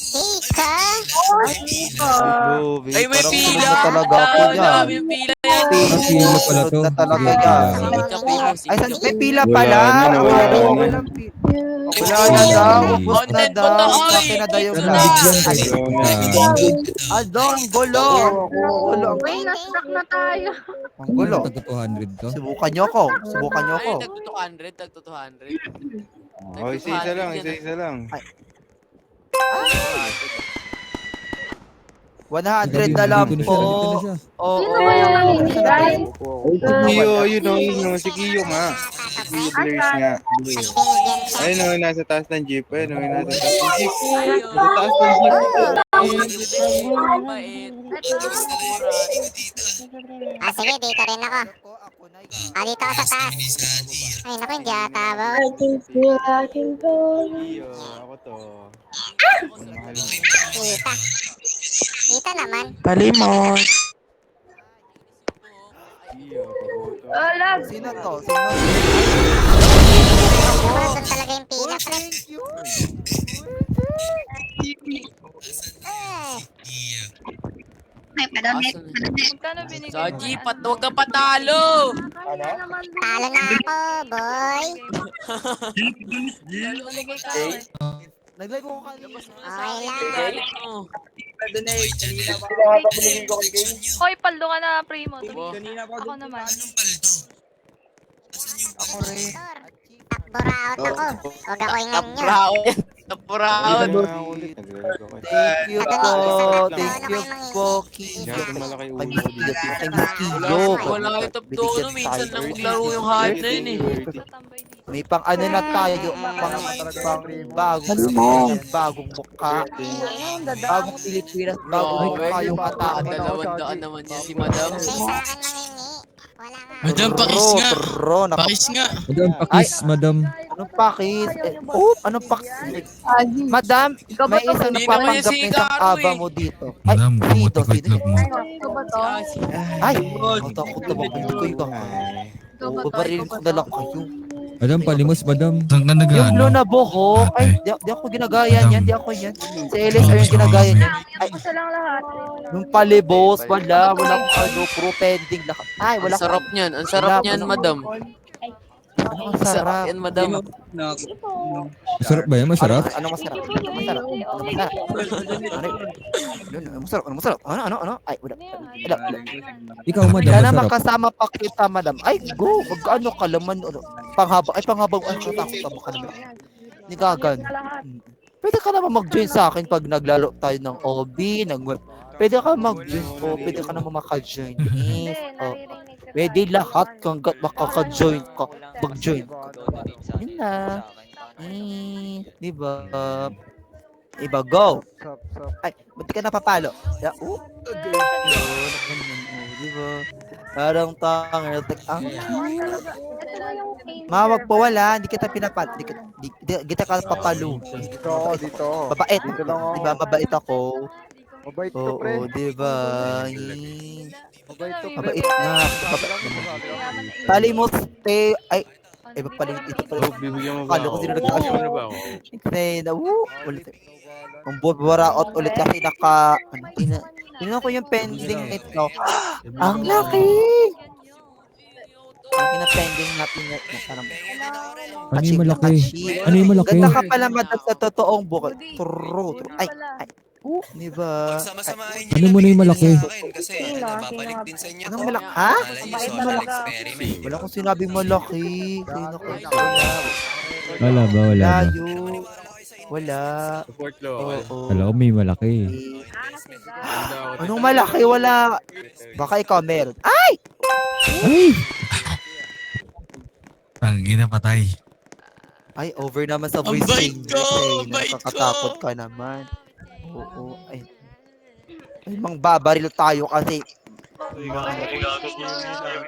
Ika? Ay, may Parang pila. sunod na talaga ako Ang yan. dami yung pila yan. Pila pala Sunod to. na talaga Sige, yan. pila. Sige ka, Primos. Ay, Sige ka, may pila Wala pala. na, nawala Oo, na. walang pila. Wala na daw. Ubus na Content daw. pa to, Sa oy. akin na daw yung Ito Ano na. bigyan kayo? Ado, ang gulo. Gulo. Uy, na-stuck na tayo. Ang gulo. Tag 200 to. Subukan nyo ako. Subukan nyo ako. Ay, tagto 200, tagto 200. Oh, isa-isa lang, isa-isa lang. 100 na lang Dito na po. siya, dito na siya. Oo. Sino ba yung nanginigay? Kiyo, yun, si Kiyo nga. Si Kiyo Blaze nga. Ayun o, nasa taas ng jeep. Ayun o, nasa taas ng jeep. Nasa taas ng jeep. Mait. Sige, dito rin ako. Dito ako sa taas. Ay, naku, hindi ata ba? Kiyo, ako to. Ang mahal mo. Kita. Kita naman. Palimot. Kiyo, pabuto. Sino to? Sino? Parang doon talaga yung pila, pre. Magkano binigay Sa mo? jeep, huwag kang patalo. Talo na ako, boy. Binigay ka eh. Naglagay ko kanina. Okay lang. Galit mo. Hoy, paldo ka na, Primo. Ako naman. Ako rin. Takboraot ako. Huwag ako ingan nyo. Tapraon. Tapraon. Thank you po. Thank you po, Kiyo. Masyadong malaki ulo Ay, ko dito. Kiyo. Thank you, Kiyo. Wala kayo top to, no? Minsan lang maglaro yung hype na yun eh. Tatambay dito. May pang ano na tayo, bagong mukha. Bagong Pilipinas, bagong mukha yung kataan. Dalawang daan naman yan si Madam. Say sa akin mangingi. Wala nga. Madam, pakis nga. Tro, Pakis nga. Madam, pakis, madam. anong pakis? Anong pakis? Madam, may isang Hindi naman napapanggap yung na si isang Caro aba eh. mo dito. Madam, sino? kumutik-itlog mo. Ay, matakot na baka hindi ko yun. Babarilin ko na lang kayo. Madam, palimos, madam. Saan ka Yung nag-ano? blue na buhok, ay, di ako ginagaya niyan, di ako yan. Si Ellis ay yung ginagaya niyan. Ay, Isa lang lahat. nung palibos, wala akong ano, pro pending lahat. Ay, wala Ang sarap niyan. Ang sarap niyan, Madam. Ano ang sarap? Yan, Madam. Masarap ba yan? Masarap? Ano masarap? Ano masarap? Ano masarap? Ano masarap? Ano masarap? Ano? Ay, wala. Ikaw, madam, Sana masarap. makasama pa kita, madam. Ay, go. Mag-ano ka laman. Ano? Panghabang. Ay, panghabang. Ay, katakot ka baka naman. Nigagan. Pwede ka naman mag-join sa akin pag naglaro tayo ng OB, pwede ka mag-join ko, pwede ka naman maka-join. Oh, pwede lahat kung makaka-join ka, mag-join ka. Yun na. Diba? Iba, go! Ay, ba't ka napapalo? Yeah, diba? Parang tangin. Mawag po wala, hindi kita pinapal. Hindi kita ka papalo. Dito. Mabait. Dito lang ako. Diba, mabait ako. Mabait to, pre. Oo, diba? Mabait to, pre. Mabait na. Palimos, te. Ay, iba pala ito pala. Bibigyan mo ba Kalo ko ako? sino nagkakasya. Ano ba ako? Kasi na, ulit. Ang buburaot ulit kasi tingnan ko yung pending ito. Ang laki! Ang pending natin na parang Ano yung malaki? Ano yung malaki? ganda ka pala madam sa totoong buka. True. Ay. Diba? Ano mo na yung malaki? Kasi babalik din sa inyo. Anong malaki? Ha? Experiment. Wala akong sinabing malaki. Sino ko? Wala ba? Wala ba? Layo. Wala. Support lo. Oo. Wala ko may malaki. Anong malaki? Wala. Baka ikaw meron. Ay! Ay! Tangina patay. Ay, over naman sa Ang voice bait changer. ko! Eh. Ang bait ko! Nakakatakot ka naman. Oo. Ay, mang babaril tayo kasi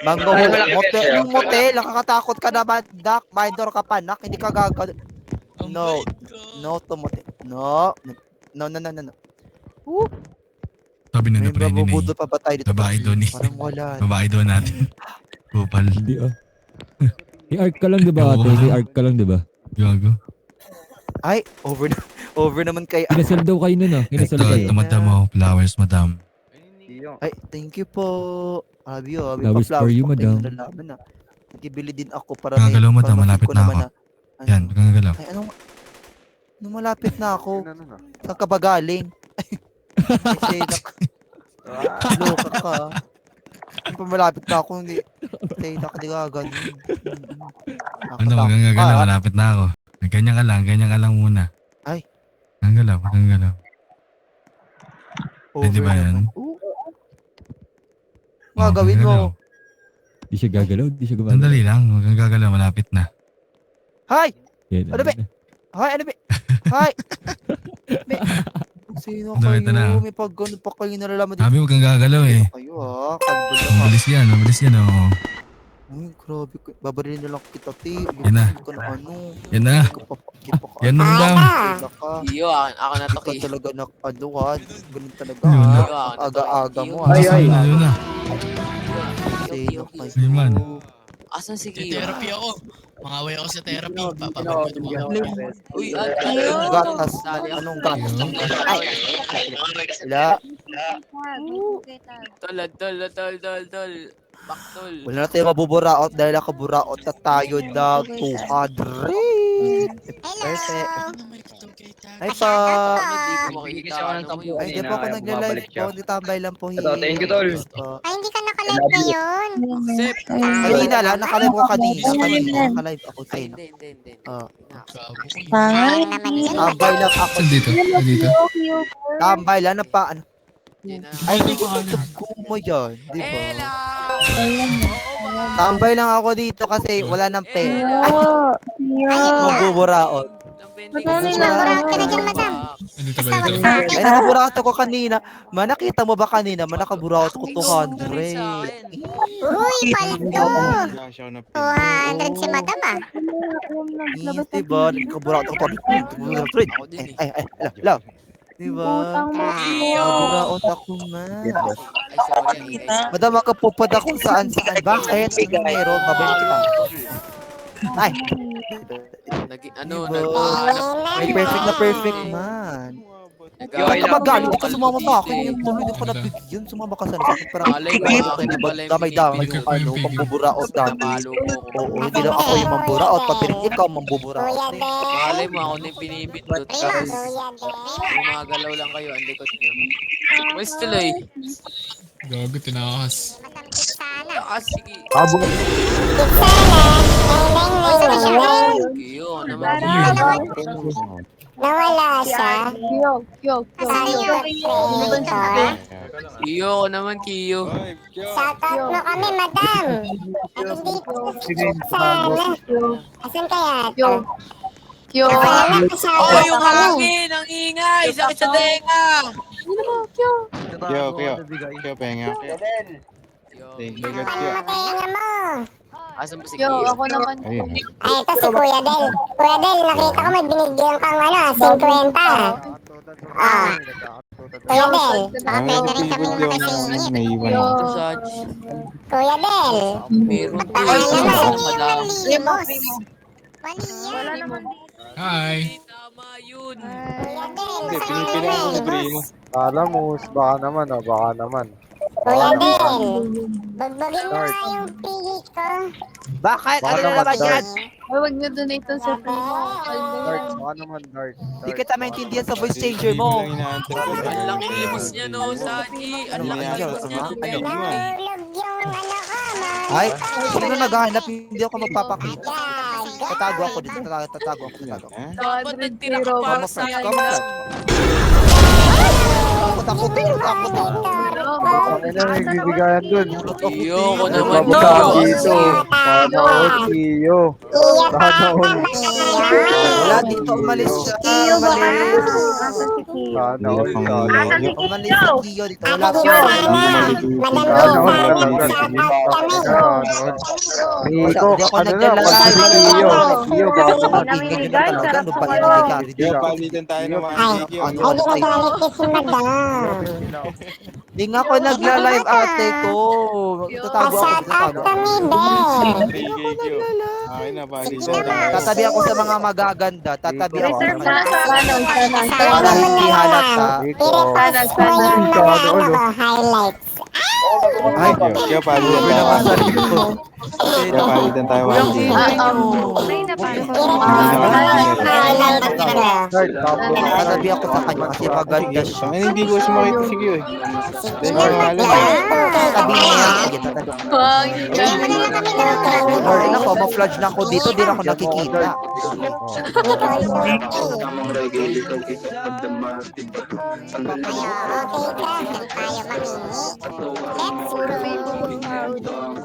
motel, yung motel, nakakatakot ka naman, Doc. Minor ka pa, Nak. Hindi ka gagawin. No. No to motel. No. Sabi na May na pre ni babubudo pa ba tayo dito? Babae doon eh. Parang wala. Babae doon natin. Kupal. Hindi ah. I-arc ka lang, di ba ate? I-arc ka lang, di ba? Gago. Ay, over naman kay... Kinasal daw kayo nun ah. Kinasal Ito, kayo. ito madam mo. Flowers, madam. Ay, thank you po. Abi, abi, Flowers for you, madam. Nalalaman na. Nagibili din ako para Gagalaw, madam. para Malapit ko na naman ako. Yan, huwag kang gagalaw. Ay, anong malapit na ako? Ano na? Saan ka ba galing? Ay, loka ka. Ano pa malapit na ako? Hindi. Saydak, di ka ganun. Ano, huwag kang gagalaw. Malapit na ako. Ganyan ka lang muna. Ay. Huwag kang galaw, huwag kang galaw. Pwede ba yan? Mga gawin mo. Di siya gagalaw, di siya gumagalaw. Sandali lang, huwag kang gagalaw. Malapit na. Hi! Yan, Ano ba? Hi, ano ba? Hi! Sino Ano, ito na. kayo? May pag ano pa kayo nalalaman dito. Sabi, huwag kang gagalaw eh. Kayo ha, kalbo na ka. Mabilis yan, oo. Uy, grabe. Babarilin na lang kita, te. Yan na. Hindi ka na ano. Yan na. Hindi ka papakit pa ka. Yan na, madam. Wala ka. Iyo, ako na to, Hindi ka Kiyo. talaga na ano ha. Ganun talaga Yun ha. na. Aga-aga mo ha. Ay, yun na. Sino kayo? Sige, man. Asan si Kiyo? Therapy ako. Mangaway ako sa therapy. Papabalik ko mga. Uy, Anong gatas? Anong gatas? Ay! Wala. Tol. Baktol. Wala na tayo mabuburaot dahil nakaburaot na tayo ng 200. Perfect. Ay pa. Hindi ko makikita. Ay, di po ako nagla-live po. Ditambay lang po. Thank you, tol. Ay, hindi ka naka-live ngayon. Accept. Kanina lang, nakalive ko kanina. Nakalive ako Ay, sa'yo. hindi. Ay, naman yun. Tambay lang ako. Saan dito? Saan dito? Tambay lang na pa. Ano? Yan na. Ay, hindi ko mo yan. Di ba? Ella! Tambay lang ako dito kasi wala nang pera. Ay, mabuburaot. Maburaot ka na dyan, madam. Dito ba? Tawag Dito sa ba? akin. Ay, nakaburaot ako kanina. Nakita mo ba kanina? Nakaburaot ko 200. Uy, paldo. 200 si madam ah. Yes, diba? Nakaburaot ako 200. Ako din eh. Ay, hello. Diba? Nakaburaot ako na. Ay, sorry. Madam, makapupad ako saan. Bakit? Ano meron? Babalik kita. Ay, Ano, may perfect man. Bakit ka magalit? Di ka sumama pa ako. Yung tuloy na pala bigyan. Sumama ka sana sa akin. Parang Malay mo, akin na pala yung damay-damay yung pinipili. ano, pambuburaot dati. Napalo mo. Oo, hindi lang ako yung mamburaot. Papirin ikaw mambuburaot. Kuya Del. Malay mo, ako na yung pinipindot. Primo, Tapos, Kuya Del. gumagalaw lang kayo. Ang likod nyo. Mas tuloy. Gago, tinakas. Matamtik sana. Sige. Kiyo, naman. Nawala siya. Saan yung creator? Kiyo, naman Kiyo. Shoutout mo kami, madam. At hindi ko sana. Asan kaya? Nawala na pa shoutout Oh, yung mo kami. hangin! Ang ingay! Sakit sa tenga! Kyo, penga. Thank you, Ano Kyo. matinga mo? Asan ba si Kiyo? Ayun. Ay, ito si Kuya Del. Kuya Del, nakita ko may binigyan kang 50. Ah. Kuya Del, baka pwede rin kami makasingit. May iwan. Ito sa... Kuya Del, Meron to. baka naman Madam. limos. Mali yan. Hi! Tama yun. Kuya Del, Hindi, saan pinipila ko si Primo. Alamuz, baka naman. Kuya Del, bagbagin mo nga yung pili ko. Bakit? Baka Ano na naman, naman yan? Huwag nyo donate to sa Primo. Dark, baka naman dark. Di kita maintindihan sa voice changer mo. Ang laking limos niya, no, Saji. Ang laking limos niya. Nahulog yung ano ko, man. Ay, sino naghahanap? Hindi ako magpapakita. Tatago ako dito. Tatago ako. Dapat nagtira ka para sa akin lang. Takot ako. Ang ina may bibigayan dun. Kiyo ko naman, Bababa Kiyo. dito. Panood, Kiyo. Iya pa Panood. Wala dito, umalis siya. Umalis. Panood, Kiyo. Umalis si Kiyo dito. Wala Ate siya. Madam Rosana, shoutout kami. Nico, ano na, pati si Kiyo. Kiyo, baka naman. Kyo, palitan tayo ng mga Ay, Kyo. ay, ginagalit ko si madam. Hindi nga ako nagla-live ate ko. Tatago ako. Pa-shoutout kami, Ben. 3K Kyo. Akin na, valid Sige na. naman. Tatabi ako sa mga magaganda. Tatabi ako sa Dito. kanila. Kasama Para mo hindi na halata. lang. I-repost mo yung mga highlights. Ay, Kaya valid Uy, na naman tayo. sa likod. Kaya valid na tayo. Walang valid. ingay nyo. Ay, napaano. I-repost mo yung highlights ko. Third, bago. Tatabi ako sa kanya kasi maganda siya. Ay, hindi ko siya makita si Gio eh. Sige Hindi na, ko alam. Tatabi niya yan. Sige, tatabi ako. Bigyan mo na lang kami ng training. Lord, ako, ma-flash na ako dito. Di na ako nakikita. Nicole, okay. Tayo, okay ka. Saan tayo mamingi? Let's go.